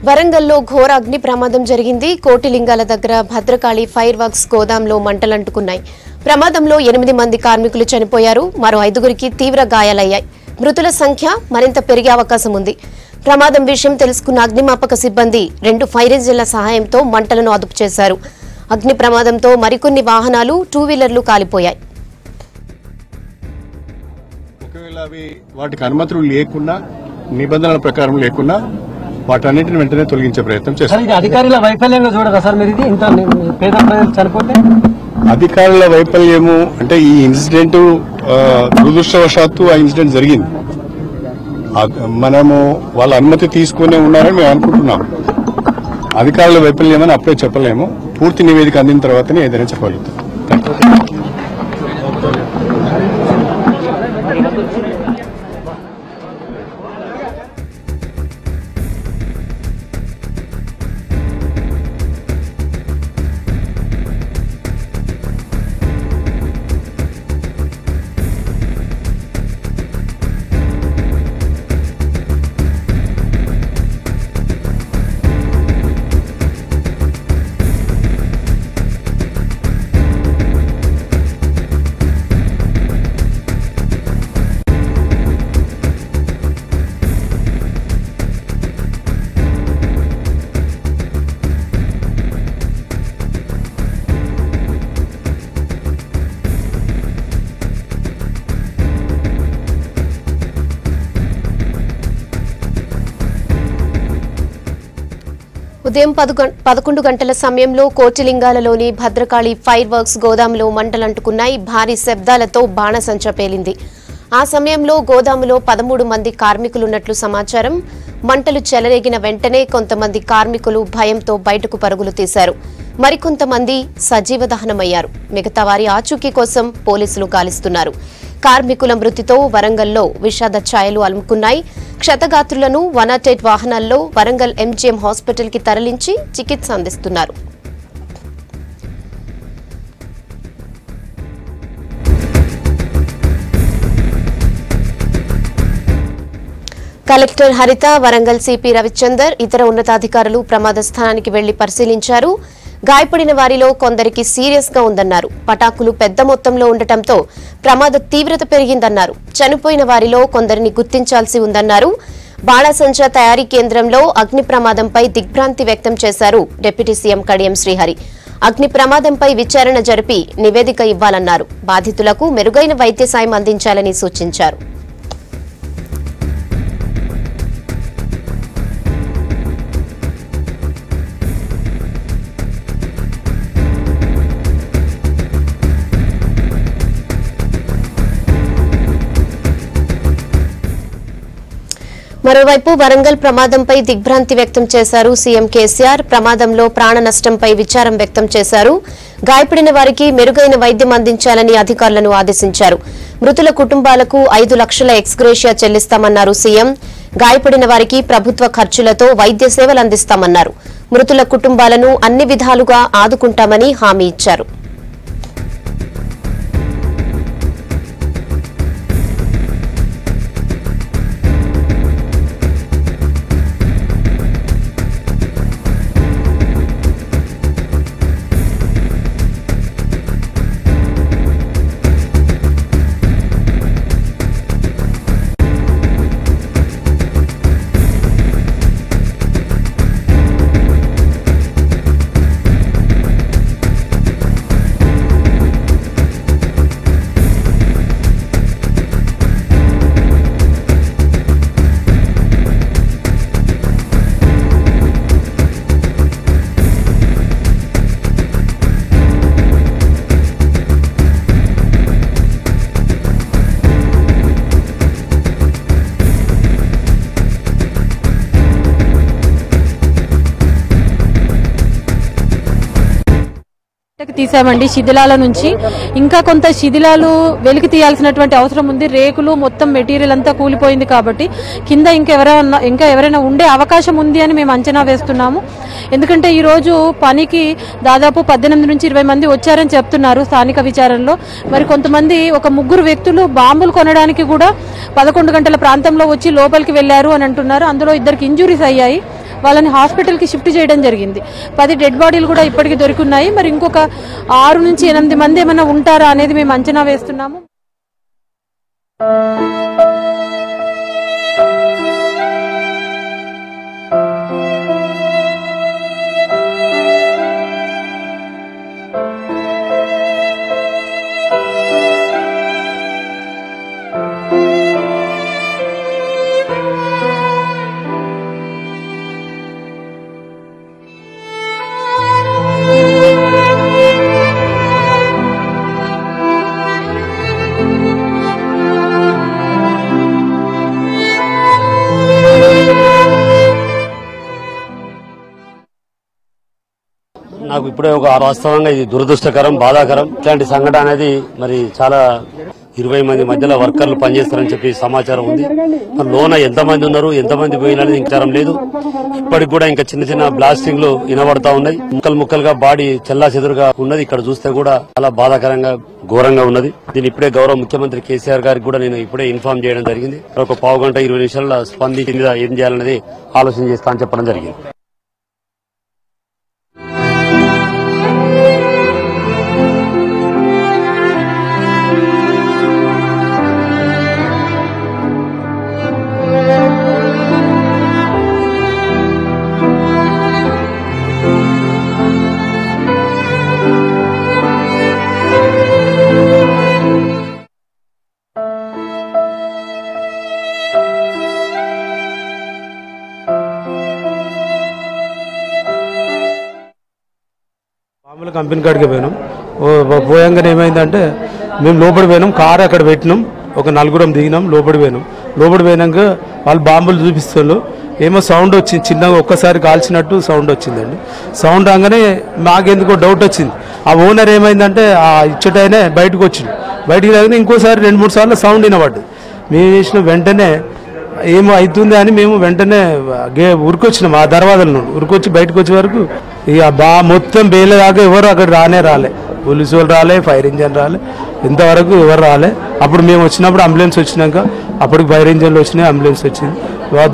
వరంగల్లో ఘోర అగ్ని ప్రమాదం జరిగింది. కోటిలింగాల దగ్గర భద్రకాళి ఫైర్ వర్క్స్ గోదాంలో మంటలంటుకున్నాయి. ప్రమాదంలో 8 మంది కార్మికులు చనిపోయారు. మరో 5గురికి తీవ్ర గాయాలయ్యాయి. మృతుల సంఖ్య మరింత పెరిగే అవకాశం ఉంది. ప్రమాదం విషయం తెలుసుకున్న అగ్నిమాపక సిబ్బంది 2 ఫైర్ ఇంజిన్ల సహాయంతో మంటలను అదుపు చేశారు. అగ్ని ప్రమాదంతో మరికొన్ని వాహనాలు, 2 వీలర్లు కాలిపోయాయి. వాటికి అనుమతులు లేకున్నా, నిబంధనల ప్రకారం లేకున్నా వాటన్నింటిని వెంటనే తొలగించే ప్రయత్నం చేస్తారు. అధికారుల వైఫల్యంగా చూడరా సార్ మీరు? ఇది ఇంత పేద ప్రజలు చనిపోతే అధికారుల వైఫల్యము అంటే ఈ ఇన్సిడెంట్ దురదృష్టవశాత్తు ఆ ఇన్సిడెంట్ జరిగింది. మనము వాళ్ళ అనుమతి తీసుకునే ఉన్నారని మేము అనుకుంటున్నాం. అధికారుల వైఫల్యమని అప్పుడే చెప్పలేము. పూర్తి నివేదిక అందిన తర్వాతనే ఏదైనా చెప్పగలుగుతాం. ఉదయం 11 గంటల సమయంలో కోటిలింగాలలోని భద్రకాళి ఫైర్ వర్క్స్ గోదాములో మంటలంటుకున్నాయి. భారీ శబ్దాలతో బాణసంచా పేలింది. ఆ సమయంలో గోదాములో 13 మంది కార్మికులున్నట్లు సమాచారం. మంటలు చెలరేగిన వెంటనే కొంతమంది కార్మికులు భయంతో బయటకు పరుగులు తీశారు. మరికొంతమంది సజీవ దహనమయ్యారు. మిగతా వారి ఆచూకీ కోసం పోలీసులు గాలిస్తున్నారు. కార్మికుల మృతితో వరంగల్లో విషాద ఛాయలు అలుముకున్నాయి. క్షతగాత్రులను 108 వాహనాల్లో వరంగల్ ఎంజీఎం హాస్పిటల్ కి తరలించి చికిత్స అందిస్తున్నారు. కలెక్టర్ హరిత, వరంగల్ సిపి రవిచందర్, ఇతర ఉన్నతాధికారులు ప్రమాద స్థానానికి వెళ్లి పరిశీలించారు. గాయపడిన వారిలో కొందరికి సీరియస్ గా ఉందన్నారు. పటాకులు పెద్ద మొత్తంలో ఉండటంతో ప్రమాద తీవ్రత పెరిగిందన్నారు. చనిపోయిన వారిలో కొందరిని గుర్తించాల్సి ఉందన్నారు. బాణసంచా తయారీ కేంద్రంలో అగ్ని ప్రమాదంపై దిగ్భ్రాంతి వ్యక్తం చేశారు డిప్యూటీ సీఎం కడియం శ్రీహరి. అగ్ని ప్రమాదంపై విచారణ జరిపి నివేదిక ఇవ్వాలన్నారు. బాధితులకు మెరుగైన వైద్య సాయం అందించాలని సూచించారు. మరోవైపు వరంగల్ ప్రమాదంపై దిగ్భ్రాంతి వ్యక్తం చేశారు సీఎం కేసీఆర్. ప్రమాదంలో ప్రాణ నష్టంపై విచారం వ్యక్తం చేశారు. గాయపడిన వారికి మెరుగైన వైద్యం అందించాలని అధికారులను ఆదేశించారు. మృతుల కుటుంబాలకు 5 లక్షల ఎక్స్గ్రేషియా చెల్లిస్తామన్నారు సీఎం. గాయపడిన వారికి ప్రభుత్వ ఖర్చులతో వైద్య సేవలు అందిస్తామన్నారు. మృతుల కుటుంబాలను అన్ని విధాలుగా ఆదుకుంటామని హామీ ఇచ్చారు. తీసామండి శిథిలాల నుంచి. ఇంకా కొంత శిథిలాలు వెలికి తీయాల్సినటువంటి అవసరం ఉంది. రేకులు మొత్తం మెటీరియల్ అంతా కూలిపోయింది కాబట్టి కింద ఇంకా ఎవరైనా ఉండే అవకాశం ఉంది అని మేము అంచనా వేస్తున్నాము. ఎందుకంటే ఈ రోజు పనికి దాదాపు 18 నుంచి 20 మంది వచ్చారని చెప్తున్నారు స్థానిక విచారణలో. మరి కొంతమంది ఒక 3 వ్యక్తులు బాంబులు కొనడానికి కూడా 11 గంటల ప్రాంతంలో వచ్చి లోపలికి వెళ్లారు అని అంటున్నారు. అందులో 2కి ఇంజురీస్ అయ్యాయి. వాళ్ళని హాస్పిటల్కి షిఫ్ట్ చేయడం జరిగింది. 10 డెడ్ బాడీలు కూడా ఇప్పటికీ దొరికినాయి. మరి ఇంకొక 6 నుంచి 8 మంది ఏమైనా ఉంటారా అనేది మేము అంచనా వేస్తున్నాము. నాకు ఇప్పుడే వాస్తవంగా ఇది దురదృష్టకరం, బాధాకరం. ఇట్లాంటి సంఘటన అనేది మరి చాలా 20 మంది మధ్యలో వర్కర్లు పనిచేస్తారని చెప్పి సమాచారం ఉంది. మరి లోన ఎంతమంది ఉన్నారు, ఎంతమంది పోయినది విచారం లేదు. ఇప్పటికి కూడా ఇంకా చిన్న చిన్న బ్లాస్టింగ్లు వినబడతా ఉన్నాయి. ముక్కలు ముక్కలుగా బాడీ చెల్లా చెదురుగా ఉన్నది. ఇక్కడ చూస్తే కూడా చాలా బాధాకరంగా, ఘోరంగా ఉన్నది. దీని ఇప్పుడే గౌరవ ముఖ్యమంత్రి కేసీఆర్ గారికి కూడా నేను ఇప్పుడే ఇన్ఫార్మ్ చేయడం జరిగింది. ఒక పావు గంట 20 నిమిషాల స్పందించి ఏం చేయాలనేది ఆలోచన చేస్తా అని చెప్పడం జరిగింది. మామూలు కంపెనీ కాడికి పోయినాం. పోయంగానే ఏమైందంటే మేము లోపడి పోయినాం, కారు అక్కడ పెట్టినాం, ఒక 4 దిగినాం, లోపడి పోయినాం. లోపడి పోయినాక వాళ్ళు బాంబులు చూపిస్తారు. ఏమో సౌండ్ వచ్చింది, చిన్నగా ఒక్కసారి కాల్చినట్టు సౌండ్ వచ్చిందండి. సౌండ్ రాగానే మాకెందుకో డౌట్ వచ్చింది. ఆ ఓనర్ ఏమైందంటే ఆ ఇచ్చటైనే బయటకు వచ్చింది. బయటికి రాగానే ఇంకోసారి 2-3 సార్లు సౌండ్ వినబడ్డది. మేము చేసిన వెంటనే ఏమో అవుతుంది అని మేము వెంటనే ఉరికొచ్చినాం. ఆ దర్వాజల నుండి ఉరికొచ్చి బయటకు వచ్చే వరకు ఇక మొత్తం బేలేదాకా ఎవరు అక్కడ రాలే. పోలీసు వాళ్ళు రాలే, ఫైర్ ఇంజన్ రాలే, ఇంతవరకు ఎవరు రాలే. అప్పుడు మేము వచ్చినప్పుడు అంబులెన్స్ వచ్చినాక అప్పటికి ఫైర్ ఇంజన్లు వచ్చినాయి, అంబులెన్స్ వచ్చింది.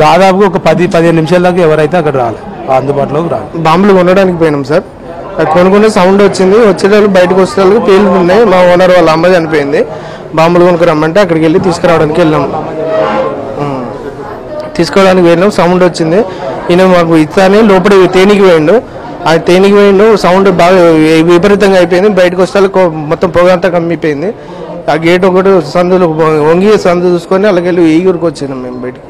దాదాపుగా ఒక 10-15 నిమిషాల దాకా ఎవరైతే అక్కడ రాలే, అందుబాటులోకి రాలే. బాంబులు కొనడానికి పోయినాం సార్. కొనుక్కునే సౌండ్ వచ్చింది. వచ్చేటప్పుడు బయటకు వచ్చేటప్పుడు పేలుతున్నాయి. మా ఓనర్ వాళ్ళ అమ్మ చనిపోయింది. బాంబులు కొనుక్కురమ్మంటే అక్కడికి వెళ్ళి తీసుకురావడానికి వెళ్ళాం. తీసుకోవడానికి వెళ్ళాం, సౌండ్ వచ్చింది. ఈయన మాకు ఇస్తానే లోపల తేనికి పోయిండు. ఆ తేనికి పోయిండు, సౌండ్ బాగా విపరీతంగా అయిపోయింది. బయటకు వస్తే మొత్తం పొగ అంతా కమ్మిపోయింది. ఆ గేట్ ఒకటి సందులు వంగి సందు చూసుకొని అలాగెళ్ళి ఈగురికి వచ్చినాం మేము బయటికి.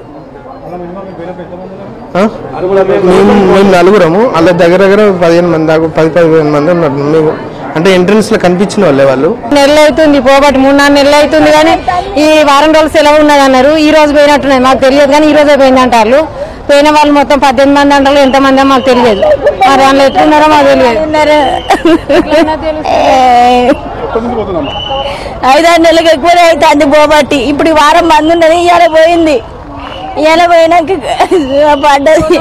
మేము 4 అలా దగ్గర 15 మంది దాకా 10-15 మంది ఉన్నారు. మేము అంటే ఎంట్రన్స్ లో కనిపించిన వాళ్ళే. వాళ్ళు నెలలు అవుతుంది పోబట్టి 3-4 నెలలు అవుతుంది. కానీ ఈ వారం రోజులు సెలవు ఉన్నది అన్నారు. ఈ రోజు పోయినట్టున్నాయి, మాకు తెలియదు. కానీ ఈ రోజే పోయింది అంటారు. పోయిన వాళ్ళు మొత్తం 18 మంది అంటారు. ఎంతమంది మాకు తెలియదు. మరి అందులో ఎట్లున్నారో మాకు తెలియదు. 5-6 నెలలకు ఎక్కువనే అవుతుంది పోబట్టి. ఇప్పుడు వారం మంది ఉన్నది. ఇవాళ పోయింది. ఇవాళ పోయినాక పడ్డది.